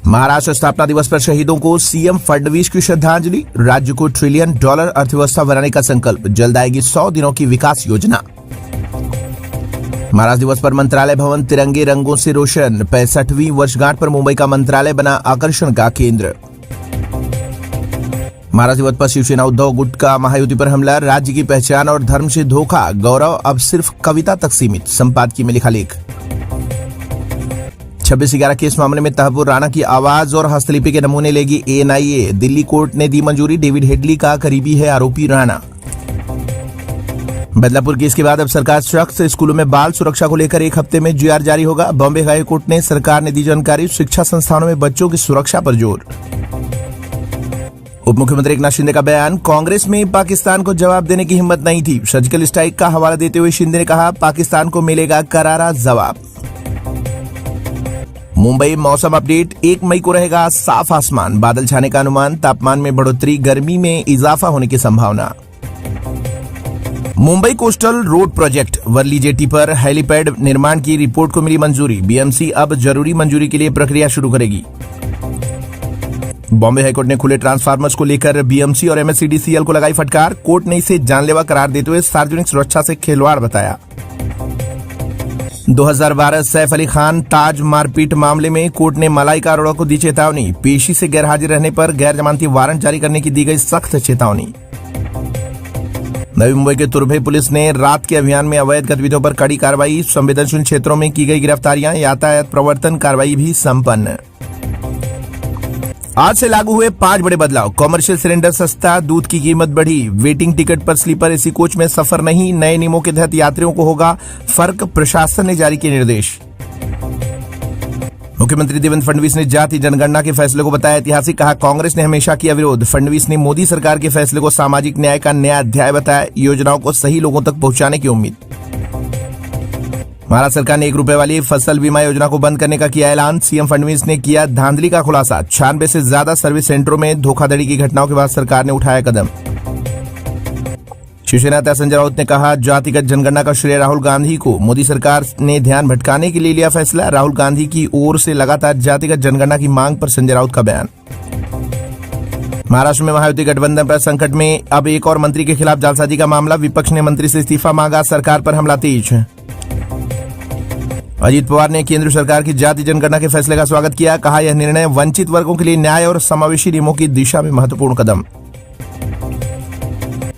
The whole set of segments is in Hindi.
महाराष्ट्र स्थापना दिवस पर शहीदों को सीएम फडणवीस की श्रद्धांजलि। राज्य को $1 ट्रिलियन अर्थव्यवस्था बनाने का संकल्प, जल्द आएगी 100 दिनों की विकास योजना। महाराष्ट्र दिवस पर मंत्रालय भवन तिरंगे रंगों से रोशन। 65वीं वर्षगांठ पर मुंबई का मंत्रालय बना आकर्षण का केंद्र। महाराष्ट्र दिवस पर शिवसेना उद्धव गुट का महायुति पर हमला। राज्य की पहचान और धर्म से धोखा, गौरव अब सिर्फ कविता तक सीमित, संपादकीय में लिखा लेख। 26/11 केस मामले में तहब्बुर राणा की आवाज और हस्तलिपि के नमूने लेगी एनआईए। दिल्ली कोर्ट ने दी मंजूरी। डेविड हेडली का करीबी है आरोपी राणा। बदलापुर केस के बाद अब सरकार सख्त, स्कूलों में बाल सुरक्षा को लेकर 1 हफ्ते में जीआर जारी होगा। बॉम्बे हाई कोर्ट ने सरकार ने दी जानकारी। शिक्षा संस्थानों में बच्चों की सुरक्षा पर जोर। उप मुख्यमंत्री एकनाथ शिंदे का बयान, कांग्रेस में पाकिस्तान को जवाब देने की हिम्मत नहीं थी। सर्जिकल स्ट्राइक का हवाला देते हुए शिंदे ने कहा, पाकिस्तान को मिलेगा करारा जवाब। मुंबई मौसम अपडेट, 1 मई को रहेगा साफ आसमान, बादल छाने का अनुमान। तापमान में बढ़ोतरी, गर्मी में इजाफा होने की संभावना। Mumbai coastal road project Worli jetty पर हेलीपैड निर्माण की रिपोर्ट को मिली मंजूरी। बीएमसी अब जरूरी मंजूरी के लिए प्रक्रिया शुरू करेगी। बॉम्बे हाईकोर्ट ने खुले ट्रांसफार्मर्स को लेकर बीएमसी और एमएससीडीसीएल को लगाई फटकार। कोर्ट ने इसे जानलेवा करार देते हुए सार्वजनिक सुरक्षा से खिलवाड़ बताया। 2012 सैफ अली खान ताज मारपीट मामले में कोर्ट ने मलाइका अरोड़ा को दी चेतावनी। पेशी से गैरहाजिर रहने पर गैर जमानती वारंट जारी करने की दी गई सख्त चेतावनी। नवी मुंबई के तुर्भे पुलिस ने रात के अभियान में अवैध गतिविधियों पर कड़ी कार्रवाई। संवेदनशील क्षेत्रों में की गई गिरफ्तारियां, यातायात प्रवर्तन कार्रवाई भी संपन्न। आज से लागू हुए 5 बड़े बदलाव। कॉमर्शियल सिलेंडर सस्ता, दूध की कीमत बढ़ी। वेटिंग टिकट पर स्लीपर एसी कोच में सफर नहीं। नए नियमों के तहत यात्रियों को होगा फर्क, प्रशासन ने जारी किए निर्देश। मुख्यमंत्री देवेंद्र फडणवीस ने जाति जनगणना के फैसले को बताया ऐतिहासिक, कहा कांग्रेस ने हमेशा किया विरोध। फडणवीस ने मोदी सरकार के फैसले को सामाजिक न्याय का नया अध्याय बताया। योजनाओं को सही लोगों तक पहुंचाने की उम्मीद। महाराष्ट्र सरकार ने ₹1 वाली फसल बीमा योजना को बंद करने का किया ऐलान। सीएम फडणवीस ने किया धांधली का खुलासा। 96 से ज्यादा सर्विस सेंटरों में धोखाधड़ी की घटनाओं के बाद सरकार ने उठाया कदम। शिवसेना नेता संजय राउत ने कहा, जातिगत जनगणना का श्रेय राहुल गांधी को। मोदी सरकार ने ध्यान भटकाने के लिए लिया फैसला। राहुल गांधी की ओर से लगातार जातिगत जनगणना की मांग पर संजय राउत का बयान। महाराष्ट्र में महायुति गठबंधन पर संकट में, अब एक और मंत्री के खिलाफ जालसाजी का मामला। विपक्ष ने मंत्री से इस्तीफा मांगा, सरकार पर हमला तेज। अजीत पवार ने केंद्र सरकार की जाति जनगणना के फैसले का स्वागत किया। कहा, यह निर्णय वंचित वर्गों के लिए न्याय और समावेशी नियमों की दिशा में महत्वपूर्ण कदम।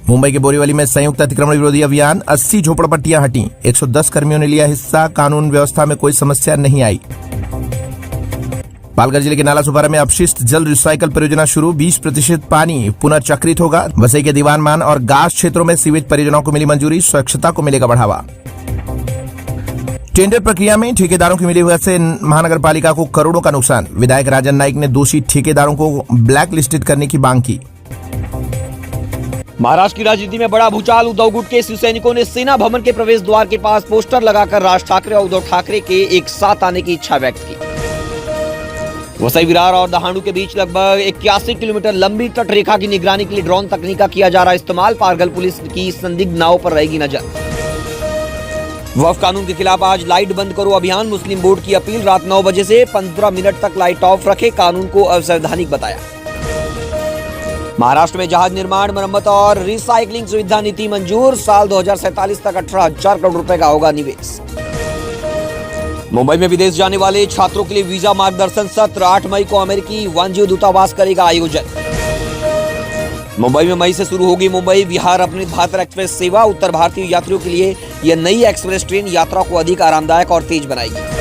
मुंबई के बोरीवली में संयुक्त अतिक्रमण विरोधी अभियान। 80 झोपड़पट्टियां हटी। 110 कर्मियों ने लिया हिस्सा। कानून व्यवस्था में कोई समस्या नहीं आई। पालघर जिले के नाला सुपारा में अपशिष्ट जल रिसाइकल परियोजना शुरू। 20% पानी पुनर्चक्रित होगा। वसई के दीवानमान और गास क्षेत्रों में सीवेज परियोजनाओं को मिली मंजूरी। स्वच्छता को मिलेगा बढ़ावा। टेंडर प्रक्रिया में ठेकेदारों की मिली वजह से महानगर पालिका को करोड़ों का नुकसान। विधायक राजन नाइक ने दोषी ठेकेदारों को ब्लैक लिस्टेड करने की मांग की। महाराष्ट्र की राजनीति में बड़ा भूचाल। उद्धव गुट के शिव सैनिकों ने सेना भवन के प्रवेश द्वार के पास पोस्टर लगाकर राज ठाकरे और उद्धव ठाकरे के एक साथ आने की इच्छा व्यक्त की। वसई विरार और दहाड़ू के बीच लगभग 81 किलोमीटर लंबी तट रेखा की निगरानी के लिए ड्रोन तकनीक का किया जा रहा इस्तेमाल। पारगल पुलिस की संदिग्ध नावों पर रहेगी नजर। वक्फ कानून के खिलाफ आज लाइट बंद करो अभियान। मुस्लिम बोर्ड की अपील, रात 9 बजे से 15 मिनट तक लाइट ऑफ रखे। कानून को अवैधानिक बताया। महाराष्ट्र में जहाज निर्माण, मरम्मत और रिसाइकलिंग सुविधा नीति मंजूर। साल 2047 तक 18,000 करोड़ रुपए का होगा निवेश। मुंबई में विदेश जाने वाले छात्रों के लिए वीजा मार्गदर्शन सत्र। 8 मई को अमेरिकी वाणिज्य दूतावास करेगा आयोजन। मुंबई में मई से शुरू होगी मुंबई बिहार अपनी भातर एक्सप्रेस सेवा। उत्तर भारतीय यात्रियों के लिए यह नई एक्सप्रेस ट्रेन यात्रा को अधिक आरामदायक और तेज बनाएगी।